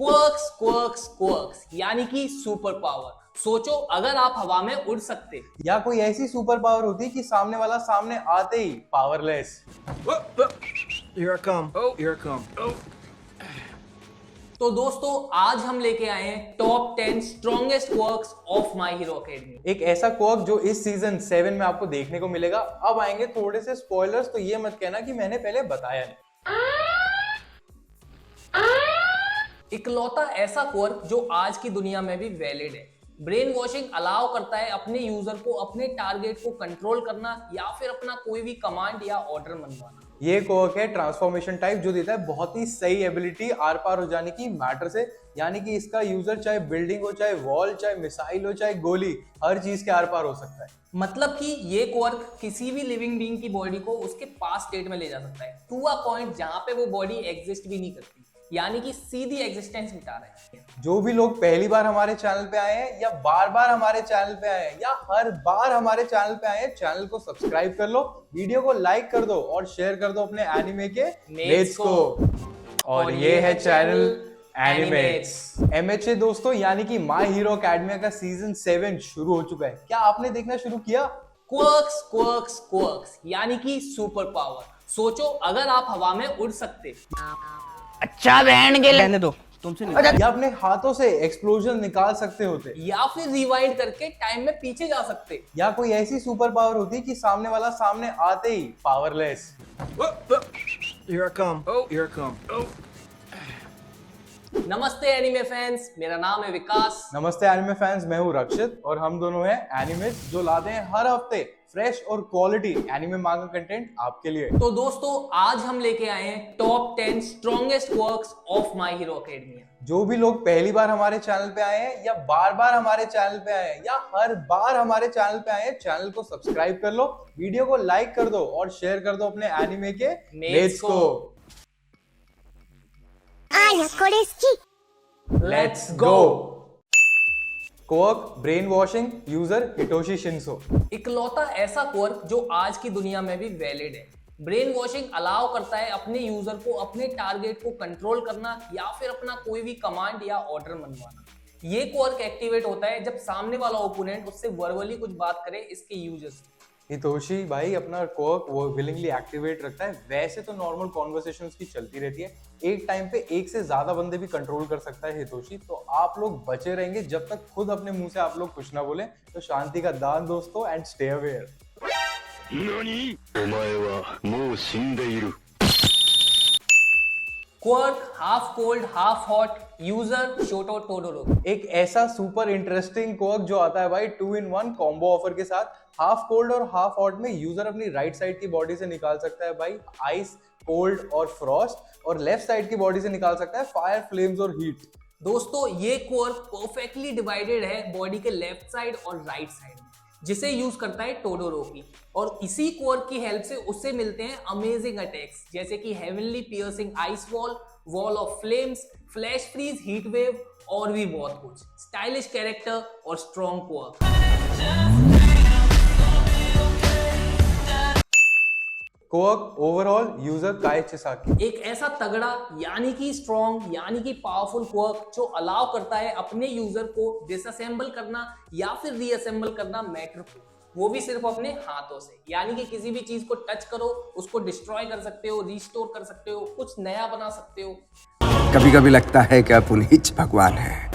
Quirks quirks quirks यानी कि super power. सोचो अगर आप हवा में उड़ सकते या कोई ऐसी सुपर पावर होती कि सामने वाला सामने आते ही powerless. Here I come. Oh, here I come. Oh. तो दोस्तों आज हम लेके आए हैं top 10 strongest quirks of my hero academy. एक ऐसा क्वर्क जो इस सीजन 7 में आपको देखने को मिलेगा। अब आएंगे थोड़े से स्पॉयलर्स, तो ये मत कहना कि मैंने पहले बताया नहीं। इकलौता ऐसा क्वर्क जो आज की दुनिया में भी वैलिड है। ब्रेन वॉशिंग अलाउ करता है अपने यूजर को अपने टारगेट को कंट्रोल करना या फिर अपना कोई भी कमांड या ऑर्डर मनवाना। ये क्वर्क है ट्रांसफॉर्मेशन टाइप, जो देता है बहुत ही सही एबिलिटी आर पार हो जाने की मैटर से। यानी कि इसका यूजर चाहे बिल्डिंग हो, चाहे वॉल, चाहे मिसाइल हो, चाहे गोली, हर चीज के आर पार हो सकता है। मतलब कि ये क्वर्क किसी भी लिविंग बीइंग की बॉडी को उसके पास्ट स्टेट में ले जा सकता है, टू अ पॉइंट जहां पे वो बॉडी एग्जिस्ट भी नहीं करती, यानी कि सीधी एग्जिस्टेंस मिटा रहे हैं। जो भी लोग पहली बार हमारे चैनल पे आए हैं या बार बार हमारे चैनल पे आए हैं या हर बार हमारे चैनल पे आए हैं, चैनल को सब्सक्राइब कर लो, वीडियो को लाइक कर दो और शेयर कर दो अपने एनिमे के मेट्स को। और ये है चैनल एनिमेट्स MHA दोस्तों, यानी कि माय हीरो अकेडमी का सीजन 7 शुरू हो चुका है। क्या आपने देखना शुरू किया? क्वर्क्स क्वर्क्स क्वर्क्स यानी कि सुपर पावर। सोचो अगर आप हवा में उड़ सकते अच्छा बहन के रहने दो, तुमसे नहीं। या अपने हाथों से एक्सप्लोजन निकाल सकते होते, या फिर रिवाइंड करके टाइम में पीछे जा सकते, या कोई ऐसी सुपर पावर होती कि सामने वाला सामने आते ही powerless. Here I come. Oh, here I come. Oh. नमस्ते एनिमे फैंस, मेरा नाम है विकास। नमस्ते एनिमे फैंस, मैं हूँ रक्षित और हम दोनों हैं एनिमेट्स, जो लाते हैं हर हफ्ते फ्रेश और क्वालिटी एनिमे मांगा कंटेंट आपके लिए। तो दोस्तों आज हम लेके आए हैं top 10 strongest quirks of my hero academy. जो भी लोग पहली बार हमारे चैनल पे आए हैं या बार बार हमारे चैनल पे आए हैं या हर बार हमारे चैनल पे आए हैं, चैनल को सब्सक्राइब कर लो, वीडियो को लाइक कर दो और शेयर कर दो अपने एनिमे के मेट्स को। Let's go. Quirk brain washing user Hitoshi Shinso. इकलौता ऐसा क्वर्क जो आज की दुनिया में भी वैलिड है। ब्रेन वॉशिंग अलाउ करता है अपने यूजर को अपने टारगेट को कंट्रोल करना या फिर अपना कोई भी कमांड या ऑर्डर मनवाना। ये क्वर्क एक्टिवेट होता है जब सामने वाला ओपोनेंट उससे वर्बली कुछ बात करे इसके यूजर से। हितोशी भाई अपना क्वर्क वो विलिंगली एक्टिवेट रखता है। वैसे तो नॉर्मल कॉन्वर्सेशंस की चलती रहती है, एक टाइम पे एक से ज्यादा बंदे भी कंट्रोल कर सकता है हितोशी। तो आप लोग बचे रहेंगे जब तक खुद अपने मुंह से आप लोग कुछ ना बोले। तो शांति का दान दोस्तों, and stay aware. Quirk half cold half hot, user Shoto Todoroki. एक ऐसा सुपर इंटरेस्टिंग क्वर्क जो आता है भाई 2 in 1 कॉम्बो ऑफर के साथ। हाफ कोल्ड और हाफ हॉट में यूजर अपनी राइट साइड की बॉडी से निकाल सकता है भाई आइस, कोल्ड और फ्रॉस्ट, और लेफ्ट साइड की बॉडी से निकाल सकता है फायर, फ्लेम्स और हीट। दोस्तों ये क्वर्क परफेक्टली डिवाइडेड है बॉडी के लेफ्ट साइड और राइट साइड में, जिसे यूज करता है टोडोरोकी। और इसी क्वर्क की हेल्प से उससे मिलते हैं अमेजिंग अटैक्स, जैसे कि heavenly piercing ice wall, wall of flames, flash freeze, heat wave और भी बहुत कुछ। स्टाइलिश कैरेक्टर और strong quirk. Quirk overall user Kai Chisaki. एक ऐसा तगड़ा यानी कि स्ट्रॉन्ग यानी कि पावरफुल क्वर्क जो अलाउ करता है अपने यूजर को डिसअसेंबल करना या फिर रीअसेंबल करना मैटर को, वो भी सिर्फ अपने हाथों से। यानी कि किसी भी चीज को टच करो, उसको डिस्ट्रॉय कर सकते हो, रिस्टोर कर सकते हो, कुछ नया बना सकते हो। कभी कभी लगता है कि आप उन्हीं भगवान है।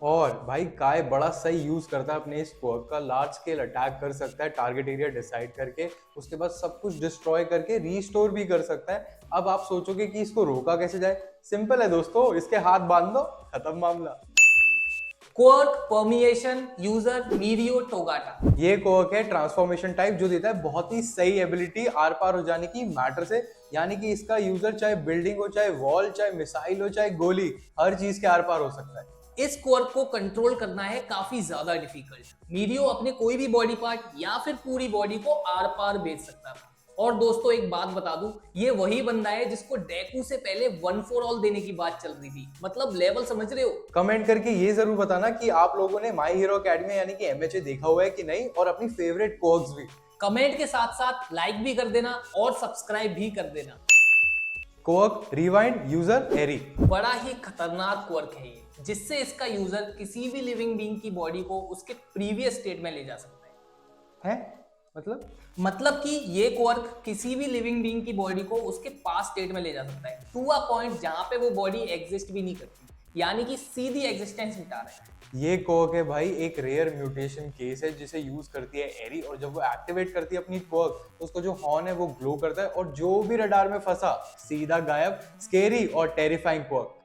और भाई काय बड़ा सही यूज करता है अपने इस क्वर्क का। लार्ज स्केल अटैक कर सकता है टारगेट एरिया डिसाइड करके, उसके बाद सब कुछ डिस्ट्रॉय करके रीस्टोर भी कर सकता है। अब आप सोचोगे कि इसको रोका कैसे जाए? सिंपल है दोस्तों, इसके हाथ बांध दो, खत्म मामला। Quirk permeation user Mirio Togata. ये क्वर्क है ट्रांसफॉर्मेशन टाइप, जो देता है बहुत ही सही एबिलिटी आर पार हो जाने की मैटर से। यानी कि इसका यूजर चाहे बिल्डिंग हो, चाहे वॉल, चाहे मिसाइल हो, चाहे गोली, हर चीज के आर पार हो सकता है। इस क्वर्क को कंट्रोल करना है काफी ज्यादा डिफिकल्ट। मीरियो अपने कोई भी बॉडी पार्ट या फिर पूरी बॉडी को आर पार भेज सकता था। और दोस्तों एक बात बता दूं, ये वही बंदा है जिसको डेकू से पहले 1 for all देने की बात चल रही थी। मतलब लेवल समझ रहे हो? कमेंट करके ये जरूर बताना कि आप लोगों ने माय हीरो अकेडमी यानी कि MHA देखा हुआ है कि नहीं, और अपनी फेवरेट क्वर्क्स भी। कमेंट के साथ साथ लाइक भी कर देना और सब्सक्राइब भी कर देना। क्वर्क रिवाइंड यूजर एरी। बड़ा ही खतरनाक क्वर्क है ये, जिससे इसका यूजर किसी भी लिविंग बीइंग की बॉडी को उसके प्रीवियस स्टेट में ले जा सकता है मतलब कि ये क्वर्क किसी भी लिविंग बीइंग की बॉडी को उसके पास्ट स्टेट में ले जा सकता है, टू अ पॉइंट जहां पे वो बॉडी एग्जिस्ट भी नहीं करती, यानी कि सीधी एग्जिस्टेंस मिटा रहा है। ये क्वर्क है भाई एक रेयर म्यूटेशन केस है जिसे यूज करती है एरी, और जब वो एक्टिवेट करती है अपनी क्वर्क तो उसका जो हॉर्न है वो ग्लो करता है और जो भी रडार में फंसा सीधा गायब। स्केरी और terrifying quirk.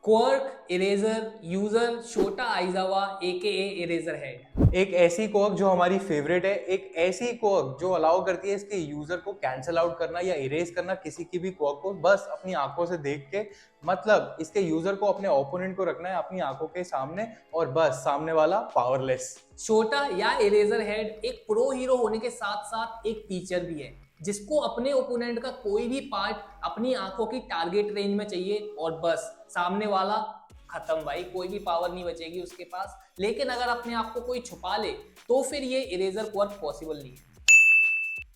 Quirk eraser user Shota Aizawa AKA eraser head. एक ऐसी क्वर्क जो हमारी फेवरेट है, एक ऐसी क्वर्क जो अलाउ करती है इसके यूजर को कैंसिल आउट करना या इरेज करना किसी की भी क्वर्क को बस अपनी आंखों से देख के। मतलब इसके यूजर को अपने ओपोनेंट को रखना है अपनी आंखों के सामने और बस सामने वाला पावरलेस। शोटा या इरेजर हेड एक प्रो हीरो होने के साथ साथ एक टीचर भी है, जिसको अपने ओपोनेंट का कोई भी पार्ट अपनी आंखों की टारगेट रेंज में चाहिए और बस सामने वाला खत्म भाई, कोई भी पावर नहीं बचेगी उसके पास। लेकिन अगर अपने आप को कोई छुपा ले तो फिर ये इरेजर क्वर्क पॉसिबल नहीं है।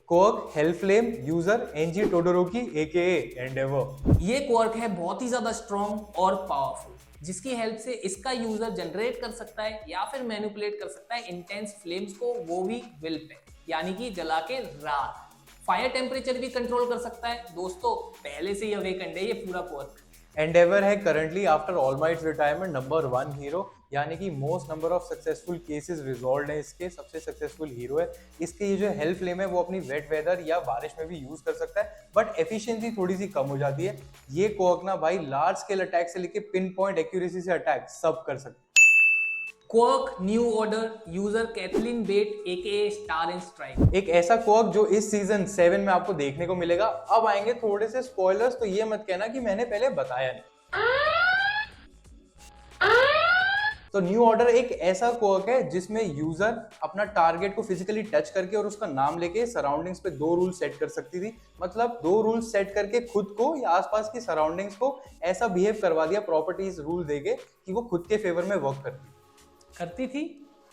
Quirk hellflame user Enji Todoroki AKA Endeavor. ये क्वर्क है बहुत ही ज्यादा स्ट्रॉन्ग और पावरफुल, जिसकी हेल्प से इसका यूजर जनरेट कर सकता है या फिर मैनिपुलेट कर सकता है इंटेंस फ्लेम्स को, वो भी विल पे, यानी कि जला के राख। फायर टेम्परेचर भी कंट्रोल कर सकता है। दोस्तों पहले से ही अवेकंड है ये पूरा क्वर्क। एंडेवर है currently after all mites retirement number 1 hero, यानी कि most number of successful cases resolve है इसके, सबसे सक्सेसफुल हीरो है। इसके ये जो हेल्थ फ्लेम है वो अपनी वेट वेदर या बारिश में भी यूज कर सकता है, बट एफिशिएंसी थोड़ी सी कम हो जाती है। ये क्वर्क ना भाई लार्ज स्केल अटैक से लेके पिन पॉइंट एक्यूरेसी से अटैक सब कर सकता है। Quirk new order user Kathleen Bate AKA star and strike. एक ऐसा क्वर्क जो इस सीजन 7 में आपको देखने को मिलेगा। अब आएंगे थोड़े से स्पॉयलर्स, तो ये मत कहना कि मैंने पहले बताया नहीं। तो न्यू ऑर्डर एक ऐसा क्वर्क है जिसमें यूजर अपना टारगेट को फिजिकली टच करके और उसका नाम लेके सराउंडिंग्स पे 2 रूल सेट कर सकती थी। मतलब 2 रूल सेट करके खुद को या आसपास की सराउंडिंग्स को ऐसा बिहेव करवा दिया प्रॉपर्टीज रूल देके कि वो खुद के फेवर में वर्क करती थी,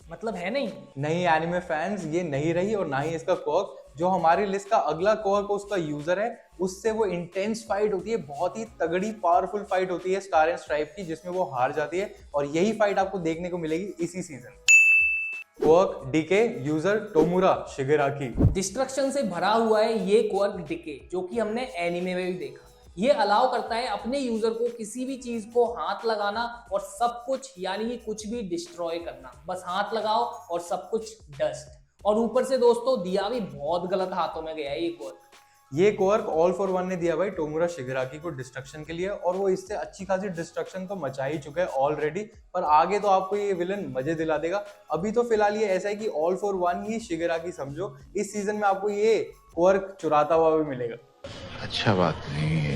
मतलब है नहीं एनिमे फैंस, ये नहीं रही और ना ही इसका क्वर्क। जो हमारी लिस्ट का अगला क्वर्क उसका यूजर है, उससे वो इंटेंस फाइट होती है, बहुत ही तगड़ी पावरफुल फाइट होती है स्टार एंड स्ट्राइप की, जिसमें वो हार जाती है और यही फाइट आपको देखने को मिलेगी इसी season. Quirk decay user Tomura Shigaraki. Destruction से भरा हुआ है ये क्वर्क डीके, जो कि हमने एनिमे में भी देखा। ये अलाउ करता है अपने यूजर को किसी भी चीज को हाथ लगाना और सब कुछ, यानी कि कुछ भी डिस्ट्रॉय करना। बस हाथ लगाओ और सब कुछ डस्ट। और ऊपर से दोस्तों दिया भी बहुत गलत हाथों में गया है ये क्वर्क। ये क्वर्क ऑल फॉर वन ने दिया भाई टोमुरा शिगेराकी को डिस्ट्रक्शन के लिए, और वो इससे अच्छी खासी डिस्ट्रक्शन तो मचा ही चुका है ऑलरेडी, पर आगे तो आपको ये विलन मजे दिला देगा। अभी तो फिलहाल ये ऐसा है कि ऑल फॉर वन ही शिगेराकी समझो। इस सीजन में आपको ये क्वर्क चुराता हुआ भी मिलेगा। अच्छा बात नहीं है।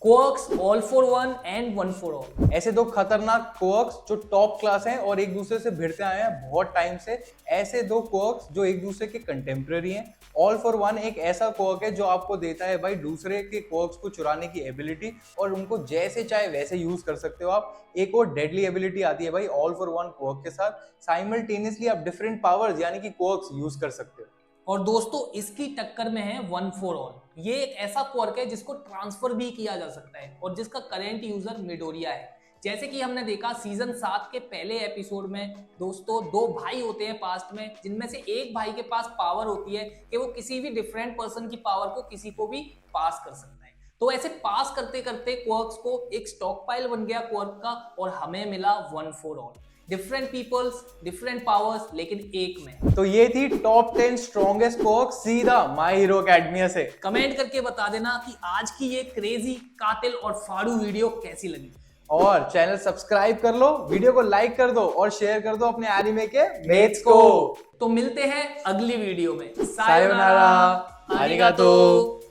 Quirks all for one and one for all. ऐसे 2 खतरनाक क्वर्क्स जो टॉप क्लास हैं और एक दूसरे से भिड़ते आए हैं बहुत टाइम से। ऐसे 2 क्वर्क्स जो एक दूसरे के कंटेम्प्रेरी हैं। ऑल फॉर वन एक ऐसा क्वर्क है जो आपको देता है भाई दूसरे के क्वर्क्स को चुराने की एबिलिटी, और उनको जैसे चाहे वैसे यूज कर सकते हो आप। एक और डेडली एबिलिटी आती है भाई ऑल फॉर वन क्वर्क के साथ, साइमल्टेनियसली आप डिफरेंट पावर्स यानी कि क्वर्क्स यूज कर सकते हो। और दोस्तों इसकी टक्कर में है वन फॉर ऑल। ये एक ऐसा क्वर्क है जिसको ट्रांसफर भी किया जा सकता है और जिसका करंट यूजर मिडोरिया है। जैसे कि हमने देखा सीजन 7 के पहले एपिसोड में दोस्तों 2 भाई होते हैं पास्ट में, जिनमें से एक भाई के पास पावर होती है कि वो किसी भी डिफरेंट पर्सन की पावर को किसी को भी पास कर सकता है। तो ऐसे पास करते करते क्वर्क्स को एक स्टॉक पाइल बन गया क्वर्क का, और हमें मिला one for all. Different peoples different powers, लेकिन एक में। तो ये थी टॉप 10 स्ट्रॉन्गेस्ट क्वर्क सीधा माय हीरो एकेडमिया से। कमेंट करके बता देना कि आज की ये क्रेजी कातिल और फाड़ू वीडियो कैसी लगी, और चैनल सब्सक्राइब कर लो, वीडियो को लाइक कर दो और शेयर कर दो अपने एनिमे के मेट्स को। तो मिलते हैं अगली वीडियो में। सायोनारा, आरिगातो।